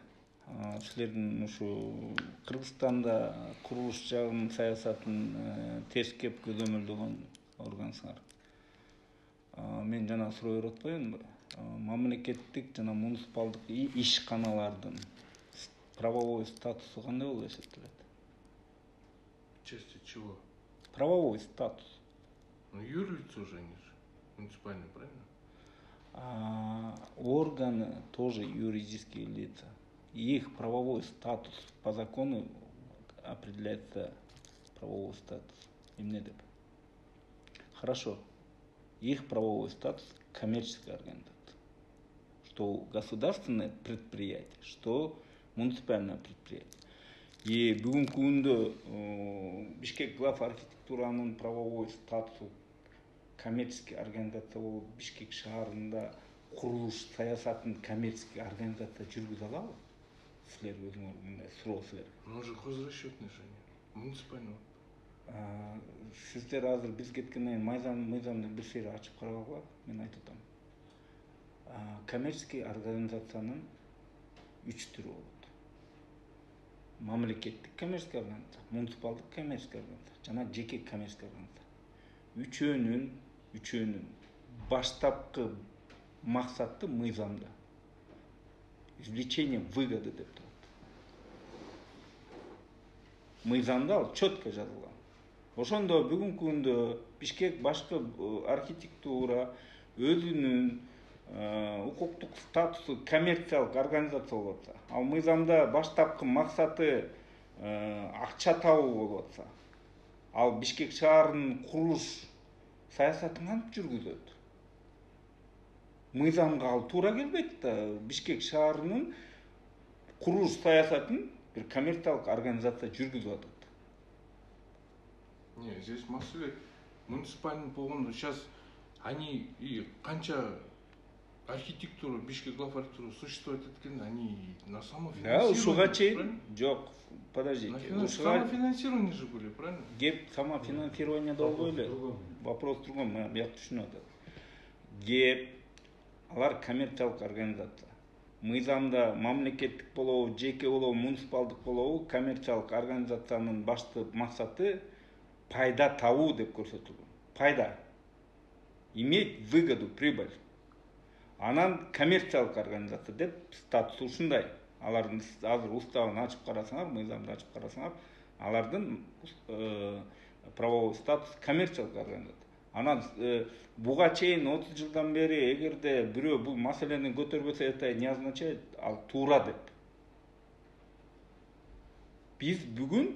Силердин ушу Кыргызстанда курулуш жагынын саясатын тескеп көзөмөлдөгөн органсыңар. Мен жана суроо берип атпайбынбы? Мамлекеттик жана муниципалдык ишканалардын правовой статусу кандай болуп эсептелет? В части чего? Правовой статус. Ну, юрлицо уже они же. Муниципальные, правильно? Органы тоже юридические лица. Их правовой статус по закону определяется правовой статус. Именно деп. Хорошо. Их правовой статус коммерческая организация. Что государственное предприятие, что муниципальное предприятие. И бүгүнкү күндө Бишкек глав архитектуранын правовой статусу коммерческий организация болуп Бишкек шаарында курулуш саясатын коммерческий организация жүргүзө алабы? Силер өзүңөр мындай суроо силер. Ну же хозрасчетный же не. Муниципальный. Сиздер азыр биз кеткенден мыйзамды бир сере ачып карагыла, мен айтып атам. Коммерческий организациянын 3 түрү болот. Мамлекеттик коммерческий организация, муниципалдык коммерческий организация жана жеке коммерческий организация. Үчөөнүн баштапкы максаты мыйзамда. Извлечение выгоды деп турат. Мыйзамда ал четко жазылган. Ошондо бүгүнкү күндө Бишкек башкы архитектура өзүнүн укуктук статусу коммерциялык организация болуп атса, ал мыйзамда баштапкы максаты акча табуу болуп атса, ал Бишкек шаарынын курулуш саясатын кантип жүргүзөт? Мыйзамга ал туура келбейт да. Бишкек шаарынын курулуш саясатын бир коммерциялык организация жүргүзүп атат. Не, здесь маселе муниципальный болгондо сейчас они и канча архитектура, Бишкек глав архитектура существует эткенде, они на самофинансировании. Да, ушуга чейин жок. Подождите. Самофинансирование же были, правильно? Геп самофинансирование болбой эле. Вопрос другом, мен бияк түшүнүп атат. Геп алар коммерциялык организация. Мыйзамда мамлекеттик болобу, жеке болобу, муниципалдык болобу, коммерциялык организациянын башты максаты пайда табуу деп көрсөтүлгөн. Пайда. Иметь выгоду, прибыль. Анан коммерциялык организация деп статусу ушундай. Алардын азыр уставын ачып карасаңар, мыйзамды ачып карасаңар, алардын правовой статус коммерциялык организация. Анан буга чейин 30 жылдан бери эгерде бирөө бул маселени көтөрбөсө, это не означает ал туура деп. Биз бүгүн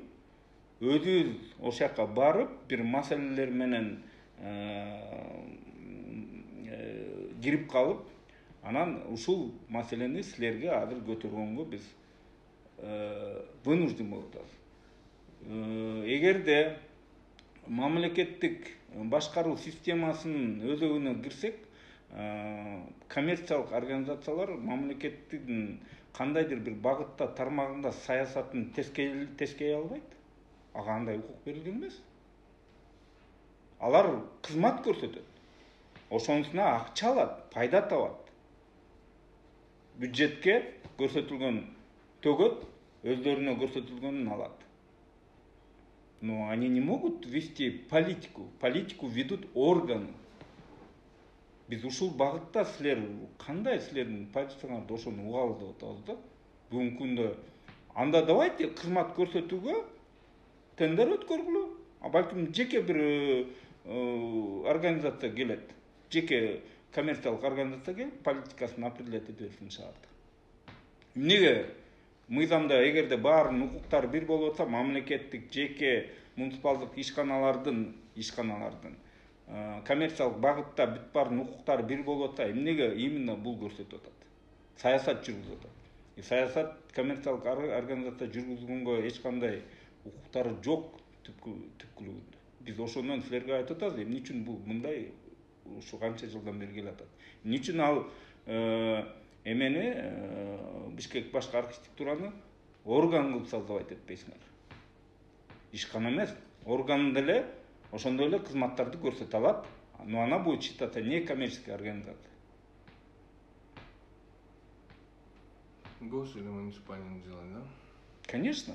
өзүбүз ошол жака барып бир маселелер менен кирип калып, анан ушул маселени силерге азыр көтөргөнгө биз вынужден болуп атабыз. Эгерде мамлекеттик башкаруу системасынын өзөгүнө кирсек, коммерциялык организациялар мамлекеттин кандайдыр бир багытта тармагында саясатын тескей албайт. Ага андай укук берилген эмес. Алар кызмат көрсөтөт. Ошонусуна акча алат, пайда табат. Бюджетке көрсөтүлгөн төгөт, өздөрүнө көрсөтүлгөнүн алат. Но они не могут вести политику. Политику ведут органы. Биз ушул багытта силер кандай силердин позицияларыңарды ошону угабыз деп атабыз да. Бүгүнкү күндө анда давайте кызмат көрсөтүүгө тендер өткөргүлө. А балким жеке бир организация келет. Жеке коммерциялык организация келип политикасын определять ете берсин шаарда. Эмнеге мыйзамда эгерде баарынын укуктары бир болуп атса, мамлекеттик, жеке, муниципалдык ишканалардын коммерциялык багытта бүт баардын укуктары бир болуп атса, эмнеге именно бул көрсөтүп атат? Саясат жүргүзүп атат. Саясат коммерциялык организация жүргүзгөнгө эч кандай укуктары жок түпкүлүгүндө. Биз ошондон силерге айтып атабыз, эмне үчүн бул мындай ушу канча жылдан бери келатат. Эмне үчүн ал эмени Бишкек башкы архитектураны орган кылып создавать этпейсиңер? Ишкана эмес, орган деле ошондой эле кызматтарды көрсөтө алат, но она будет считаться некоммерческой организацией. Гос или муниципальным делать, да? Конечно.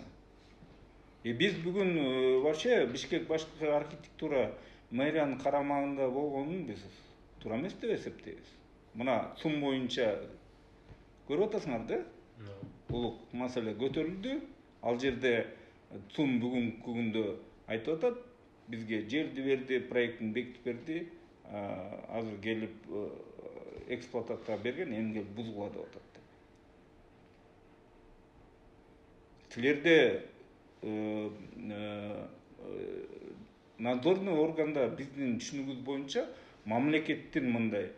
И биз бүгүн вообще Бишкек башкы архитектура мэриянын карамагында болгонун биз туура эмес деп эсептейбиз. Мына ЦУМ боюнча көрүп атасыңар да? Улук маселе көтөрүлдү. Ал жерде ЦУМ бүгүнкү күндө айтып атат, бизге жерди берди, проектин бекитип берди. Азыр келип эксплуатацияга берген, эми келип бузгула деп атат. Силерде надзорный органда биздин түшүнүгүбүз боюнча мамлекеттин мындай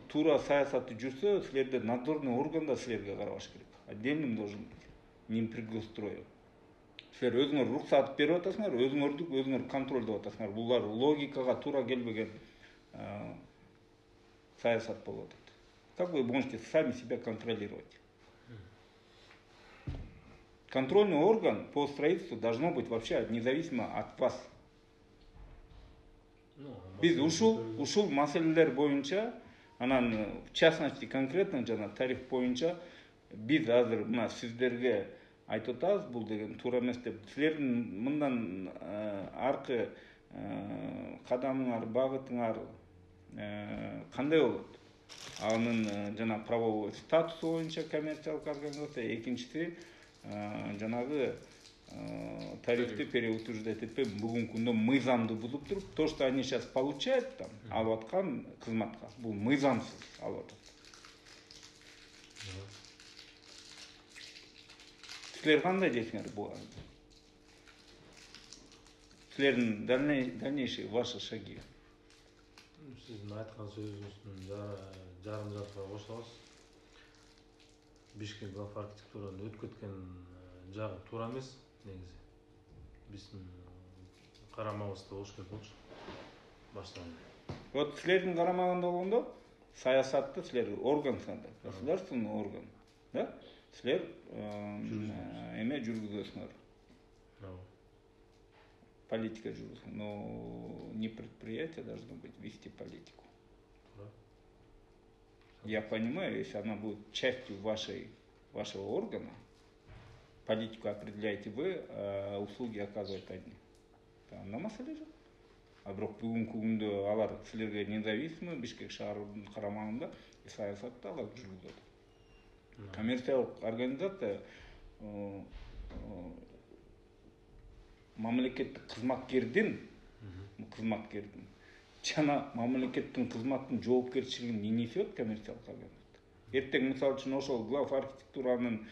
туура саясаты жүрсө, силерде надзорный органда силерге карабаш керек. Отдельным должен быть, не пригострою. Силер өзүңөр уруксат берип атасыңар, өзүңөр контролдоп атасыңар. Булар логикага туура келбеген саясат болуп атат. Как вы можете сами себя контролировать? Контрольный орган по строительству должно быть вообще независимо от вас. Биз ушул маселелер боюнча, анан в частности конкретно жана тариф боюнча биз азыр мына сиздерге айтып атабыз, бул деген туура эмес деп. Силердин мындан аркы кадамыңар, багытыңар кандай болот? Анын жана правовой статусу боюнча коммерциялык организация, экинчиси жанагы тарифти переутверждать этпей бүгүнкү күндө мыйзамды бузуп туруп, то, что они сейчас получают там, алып аткан кызматка, бул мыйзамсыз алып атат. Силер кандай дейсиңер буга? Силердин дальнейшие ваши шаги? Сиздин айткан сөзүңүздүн жарым жартыга кошулабыз. Бишкек архитектураны өткөткөн жагы туура эмес негизи. Биздин карамабызда болуш керек болчу баштан. Вот силердин карамагында болгондо саясатты силер органсыңар, государственный орган, да? Силер эме жүргүзөсүңөр. Политика жүргүзөсүңөр, но не предприятие должно быть вести политику. Я понимаю, если она будет частью вашего органа, политику определяете вы, а услуги оказывают одни. Анда маселе жок. А бирок бүгүнкү күндө алар силерге независимый Бишкек шаарынын карамагында саясатты алар жүргүзөт. Коммерциялык организация мамлекеттик кызматкердин жана мамлекеттин кызматтын жоопкерчилигин несет коммерциялык организация. Эртең мисалы үчүн ошол глав архитектуранын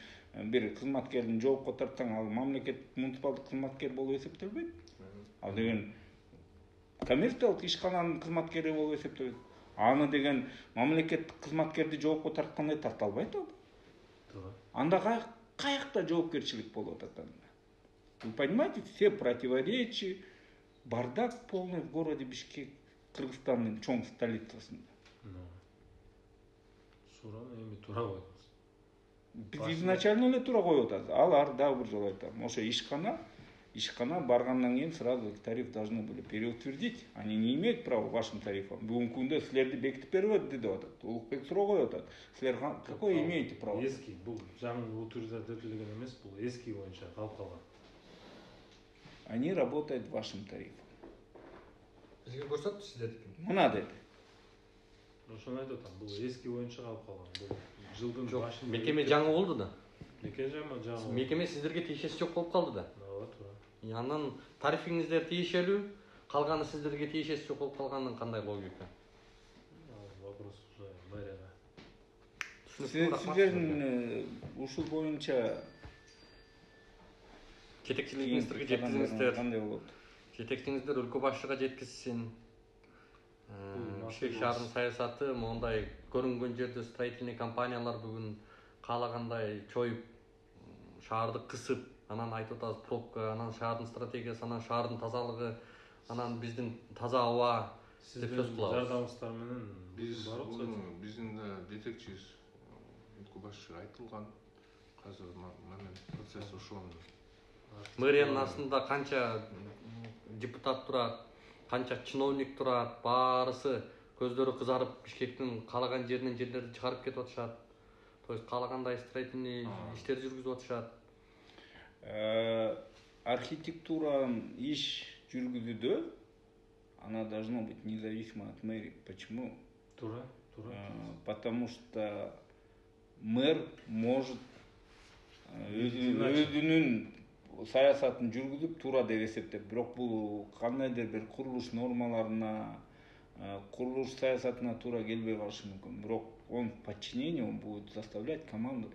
бир кызматкерин жоопко тартсаң, ал мамлекеттик муниципалдык кызматкер болуп эсептелбейт. Ал деген коммерциялык ишкананын кызматкери болуп эсептелет. Аны деген мамлекеттик кызматкерди жоопко тарткандай тарта албайт ал. Анда каякта жоопкерчилик болуп атат анда? Вы понимаете, все противоречия, бардак полный в городе Бишкек, Кыргызстандын чоң столицасында. Сураны эми туура койдуңуз. Биз изначально эле туура коюп атабыз. Алар дагы бир жолу айтам. Ошо ишкана баргандан кийин сразу тариф должны были переутвердить. Они не имеют права вашим тарифам. Бүгүнкү күндө силерди бекитип бербеди деп атат. Улукбек суроо коюп атат. Силер какой имеете право? Эски, бул жаңы утверждать этилген эмес, бул эски боюнча калып калган. Они работают вашим тарифом. Бизге көрсөттү сиздердики. Мына деди. Ошону айтып атам, бул эски боюнча калып калган. Бул жылдын башында Мекеме жаңы болду да. Мекеме сиздерге тиешеси жок болуп калды да. Туура. Анан тарифиңиздер тиешелүү, калганы сиздерге тиешеси жок болуп калганын кандай логика? Вопрос уже мэрияга. Сиздердин ушул боюнча жетекчилигиңиздерге жеткизиңиздер. Кандай болот? Жетекчиңиздер өлкө башчыга жеткизсин. Бишкек шаарынын саясаты мондай көрүнгөн жерде строительный компаниялар бүгүн каалагандай чоюп, шаарды кысып, анан айтып атабыз пробка, анан шаардын стратегиясы, анан шаардын тазалыгы, анан биздин таза аба деп сөз кылабыз. Жардамыңыздар менен Биз бар окшойт. биздин да жетекчибиз башчы айтылган. Азыр момент процесс ошону. Мэриянын астында канча депутат турат, канча чиновник турат, баарысы көздөрү кызарып Бишкектин каалаган жеринен жерлерди чыгарып кетип атышат. То есть каалагандай строительный иштер жүргүзүп атышат. Архитектура иш жүргүзүүдө она должна быть независима от мэрии. Почему? Туура. Потому что мэр может өзүнүн саясатын жүргүзүп туура деп эсептеп, бирок бул кандайдыр бир курулуш нормаларына, курулуш саясатына туура келбей калышы мүмкүн. Бирок он подчинение, он будет заставлять команду.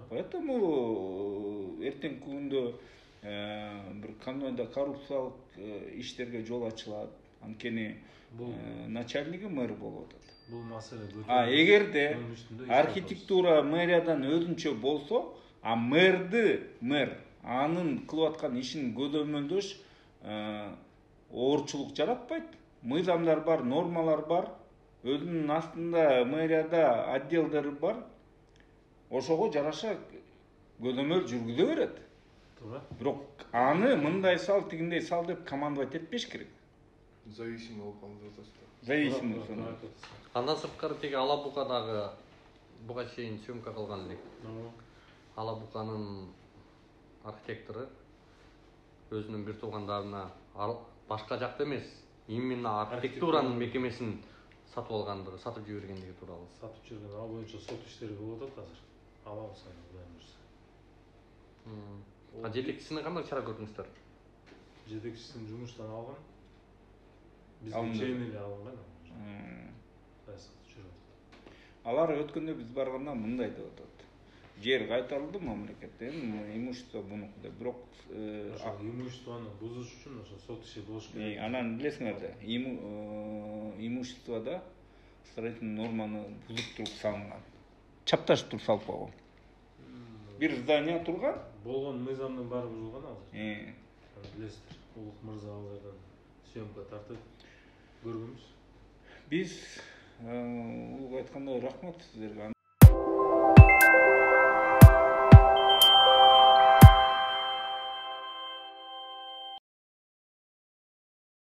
Поэтому эртеңки күндө бир кандайда коррупциялык иштерге жол ачылат. Анткени начальниги мэр болуп атат. Бул маселе эгерде архитектура мэриядан өзүнчө болсо, мэр анын кылып аткан ишин көзөмөлдөш оорчулук жаратпайт. Мыйзамдар бар, нормалар бар. Өзүнүн астында мэрияда отделдер бар. Ошого жараша көзөмөл жүргүзө берет. Туура. Бирок аны мындай сал, тигиндей сал деп командовать этпеш керек. Зависимый болуп калып жатасыздар. Зависимый. Андан сырткары теги Алабукадагы буга чейин съемка кылган элек. Алабуканын архитектору өзүнүн бир туугандарына башка жакта эмес, именно архитектуранын мекемесин сатып алгандыгы, сатып жибергендиги тууралуу. Сатып жүргөн ал боюнча сот иштери болуп атат азыр. Алабыз аны Кудайым буюрса. Жетекчисине кандай чара көрдүңүздөр? Жетекчисин жумуштан алган. Бизге чейин эле алынган. Алар өткөндө биз барганда мындай деп атат. Жер кайтарылды мамлекеттен, имущество бунуку деп. Бирок имуществону бузуш үчүн ошо сот иши болуш керек. Анан билесиңер да, имуществода строительный норманы бузуп туруп салынган. Чапташып туруп салып койгон. Бир здание турган. Болгон мыйзамдын баары бузулган азыр. Билесиздер, Улук мырза ал жерден съемка тартып көргөнбүз. Биз улук айткандай рахмат сиздерге.